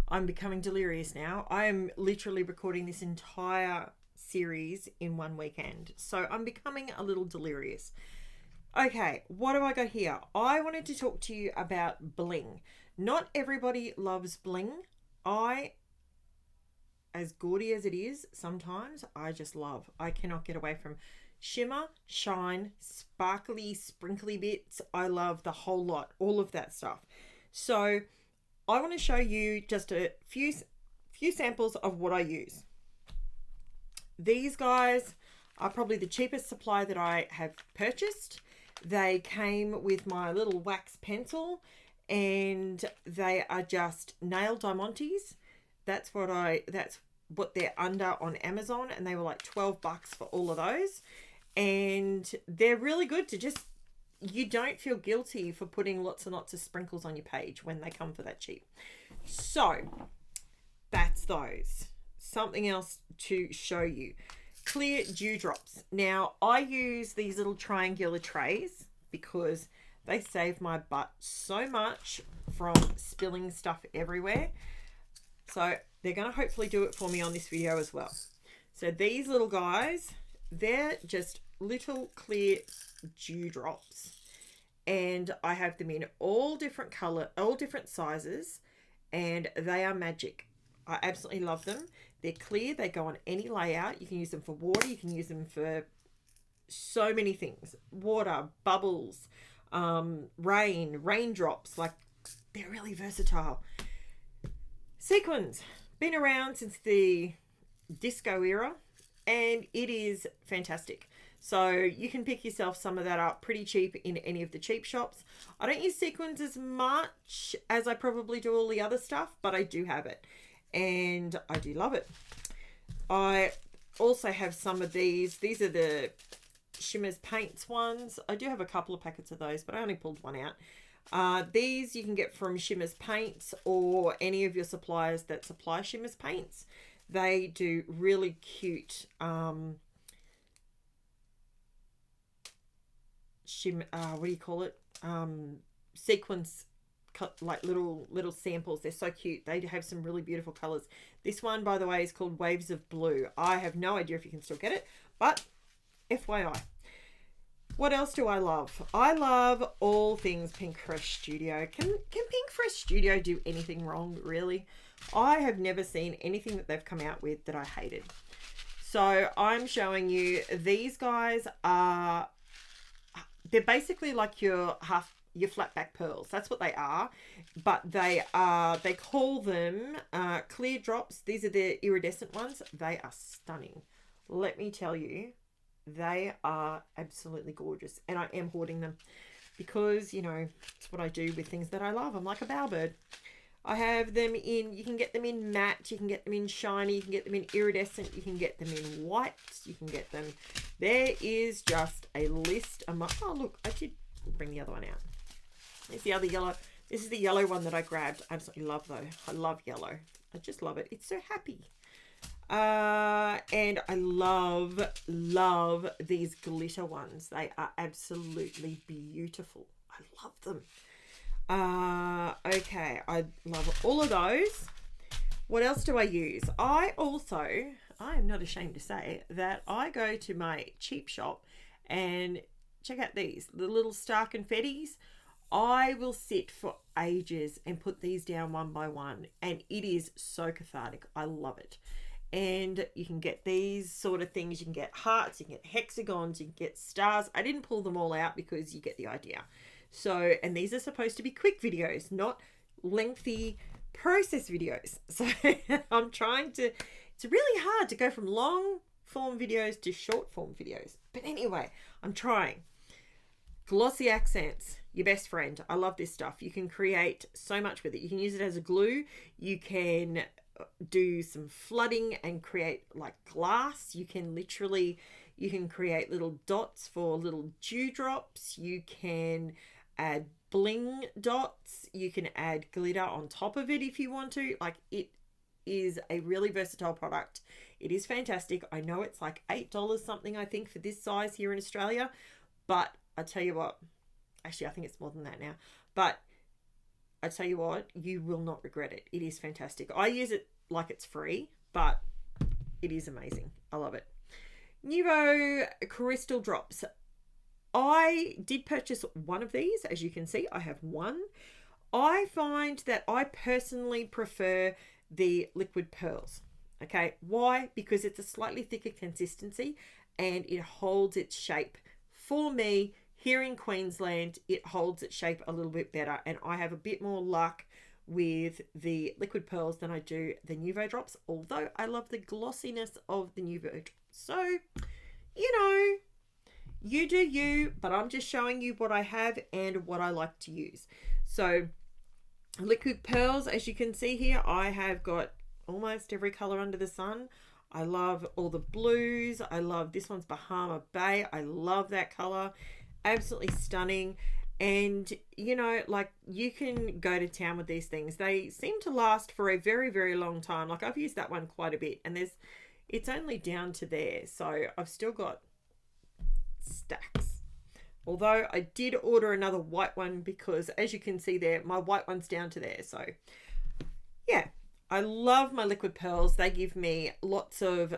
I'm becoming delirious now. I am literally recording this entire series in one weekend. So I'm becoming a little delirious. Okay, what do I got here? I wanted to talk to you about bling. Not everybody loves bling. I, as gaudy as it is, sometimes I just love. I cannot get away from shimmer, shine, sparkly, sprinkly bits. I love the whole lot, all of that stuff. So I want to show you just a few samples of what I use. These guys are probably the cheapest supply that I have purchased. They came with my little wax pencil, and they are just nail diamantes. That's what they're under on Amazon, and they were like $12 for all of those. And they're really good to just, you don't feel guilty for putting lots and lots of sprinkles on your page when they come for that cheap. So that's those. Something else to show you. Clear dewdrops. Now, I use these little triangular trays because they save my butt so much from spilling stuff everywhere. So they're going to hopefully do it for me on this video as well. So these little guys, they're just little clear dewdrops. And I have them in all different sizes, and they are magic. I absolutely love them. They're clear. They go on any layout. You can use them for water. You can use them for so many things. Water, bubbles, rain, raindrops. Like, they're really versatile. Sequins. Been around since the disco era, and it is fantastic. So you can pick yourself some of that up pretty cheap in any of the cheap shops. I don't use sequins as much as I probably do all the other stuff, but I do have it. And I do love it. I also have some of these. These are the Shimmers Paints ones. I do have a couple of packets of those, but I only pulled one out. These you can get from Shimmers Paints or any of your suppliers that supply Shimmers Paints. They do really cute what do you call it? Sequence cut, like little samples. They're so cute. They have some really beautiful colors. This one, by the way, is called Waves of Blue. I have no idea if you can still get it, but FYI. What else do I love? I love all things Pink Fresh Studio. Can Pink Fresh Studio do anything wrong, really? I have never seen anything that they've come out with that I hated. So I'm showing you, these guys are, they're basically like your flat back pearls. That's what they are. But they call them clear drops. These are the iridescent ones. They are stunning. Let me tell you, they are absolutely gorgeous. And I am hoarding them because, you know, it's what I do with things that I love. I'm like a bowerbird. I have them in, you can get them in matte, you can get them in shiny, you can get them in iridescent, you can get them in white, you can get them. There is just a list. Oh, look, I did bring the other one out. There's the other yellow. This is the yellow one that I grabbed. I absolutely love though. I love yellow. I just love it. It's so happy. And I love these glitter ones. They are absolutely beautiful. I love them. Okay, I love all of those. What else do I use? I am not ashamed to say that I go to my cheap shop and check out these, the little star confettis. I will sit for ages and put these down one by one, and it is so cathartic. I love it. And you can get these sort of things. You can get hearts, you can get hexagons, you can get stars. I didn't pull them all out because you get the idea. So, and these are supposed to be quick videos, not lengthy process videos. So I'm trying to, it's really hard to go from long form videos to short form videos. But anyway, I'm trying. Glossy accents, your best friend. I love this stuff. You can create so much with it. You can use it as a glue. You can do some flooding and create like glass. You can create little dots for little dewdrops. You can add bling dots. You can add glitter on top of it if you want to. Like, it is a really versatile product. It is fantastic. I know it's like $8 something, I think, for this size here in Australia, but I tell you what, actually I think it's more than that now, but I tell you what, you will not regret it. It is fantastic. I use it like it's free, but it is amazing. I love it. Nuvo Crystal Drops. I did purchase one of these. As you can see, I have one. I find that I personally prefer the liquid pearls. Okay, why? Because it's a slightly thicker consistency and it holds its shape. For me, here in Queensland, it holds its shape a little bit better, and I have a bit more luck with the liquid pearls than I do the Nuvo drops, although I love the glossiness of the Nuvo drops. So, you know, you do you, but I'm just showing you what I have and what I like to use. So, liquid pearls, as you can see here, I have got almost every color under the sun. I love all the blues. I love this one's Bahama Bay. I love that color. Absolutely stunning. And you know, like, you can go to town with these things. They seem to last for a very, very long time. Like, I've used that one quite a bit, and it's only down to there, so I've still got stacks. Although I did order another white one because, as you can see there, my white one's down to there. So yeah, I love my liquid pearls. They give me lots of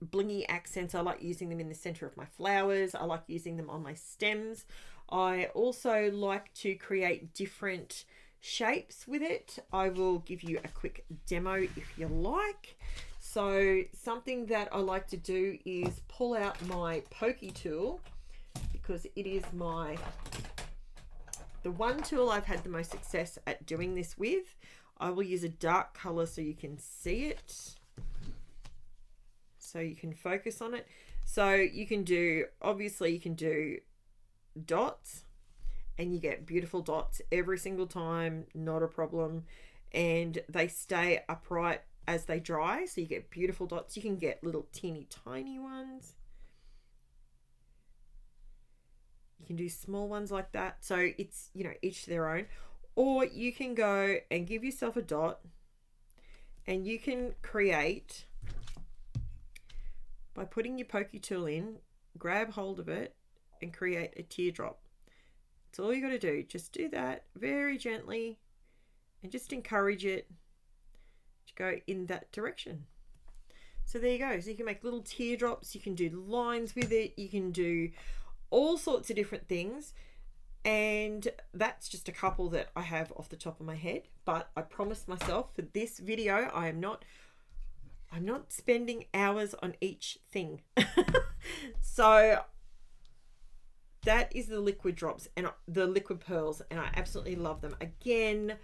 blingy accents. I like using them in the center of my flowers. I like using them on my stems. I also like to create different shapes with it. I will give you a quick demo if you like. So something that I like to do is pull out my pokey tool, because it is the one tool I've had the most success at doing this with. I will use a dark color so you can see it, so you can focus on it. So you can do, obviously you can do dots, and you get beautiful dots every single time, not a problem, and they stay upright as they dry, so you get beautiful dots. You can get little teeny tiny ones, you can do small ones like that, so it's, you know, each their own. Or you can go and give yourself a dot, and you can create by putting your pokey tool in, grab hold of it and create a teardrop. That's all you got to do. Just do that very gently and just encourage it to go in that direction. So there you go. So you can make little teardrops, you can do lines with it, you can do all sorts of different things. And that's just a couple that I have off the top of my head, but I promised myself for this video I'm not spending hours on each thing. So that is the liquid drops and the liquid pearls, and I absolutely love them. Again,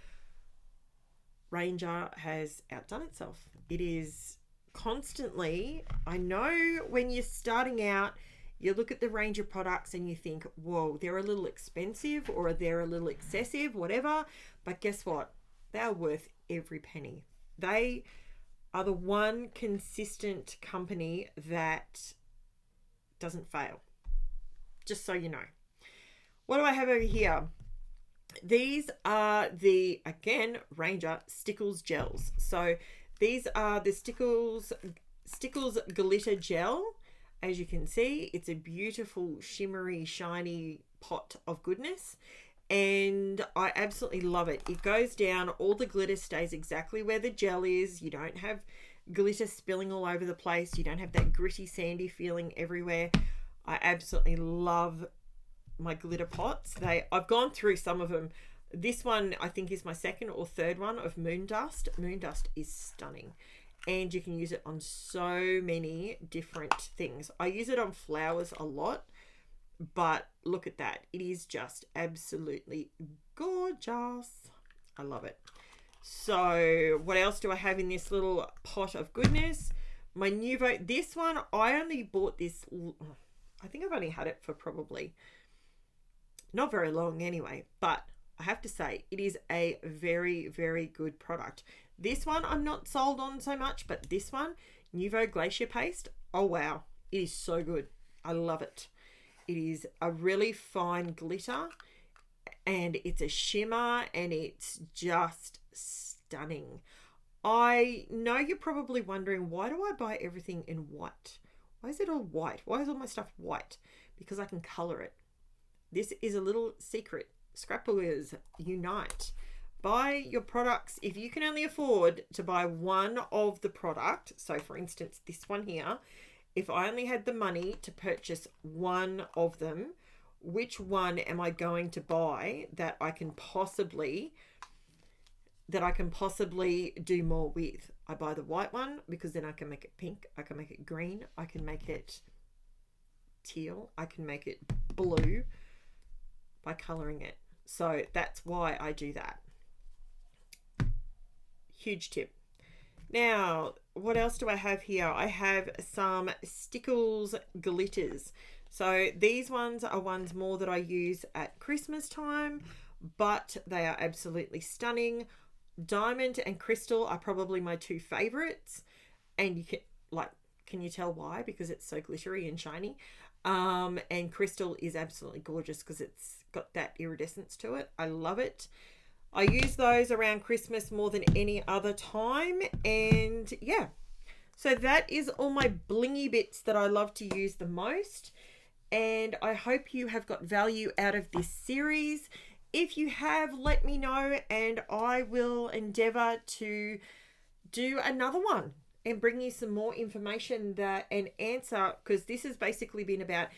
Ranger has outdone itself. It is constantly, I know when you're starting out, you look at the range of products and you think, whoa, they're a little expensive or they're a little excessive, whatever. But guess what? They're worth every penny. They are the one consistent company that doesn't fail. Just so you know. What do I have over here? These are the, again, Ranger Stickles gels. So these are the Stickles glitter gel. As you can see, it's a beautiful, shimmery, shiny pot of goodness, and I absolutely love it. It goes down, all the glitter stays exactly where the gel is. You don't have glitter spilling all over the place. You don't have that gritty, sandy feeling everywhere. I absolutely love my glitter pots. I've gone through some of them. This one, I think, is my second or third one of Moon Dust. Moon Dust is stunning. And you can use it on so many different things. I use it on flowers a lot, but look at that. It is just absolutely gorgeous. I love it. So what else do I have in this little pot of goodness? My Nuvo, this one, I only bought this, I think I've only had it for probably not very long anyway, but I have to say it is a very, very good product. This one I'm not sold on so much, but this one, Nuvo Glacier Paste, oh wow, it is so good. I love it. It is a really fine glitter, and it's a shimmer, and it's just stunning. I know you're probably wondering, why do I buy everything in white? Why is it all white? Why is all my stuff white? Because I can color it. This is a little secret. Scrapbookers unite. buy your products. If you can only afford to buy one of the product, so for instance, this one here, if I only had the money to purchase one of them, which one am I going to buy that I can possibly do more with? I buy the white one because then I can make it pink, I can make it green, I can make it teal, I can make it blue by coloring it. So that's why I do that. Huge tip. Now, what else do I have here? I have some Stickles glitters. So these ones are ones more that I use at Christmas time, but they are absolutely stunning. Diamond and crystal are probably my two favorites, and you can you tell why? Because it's so glittery and shiny. And crystal is absolutely gorgeous because it's got that iridescence to it. I love it. I use those around Christmas more than any other time. And yeah, so that is all my blingy bits that I love to use the most. And I hope you have got value out of this series. If you have, let me know and I will endeavor to do another one and bring you some more information and answer, because this has basically been about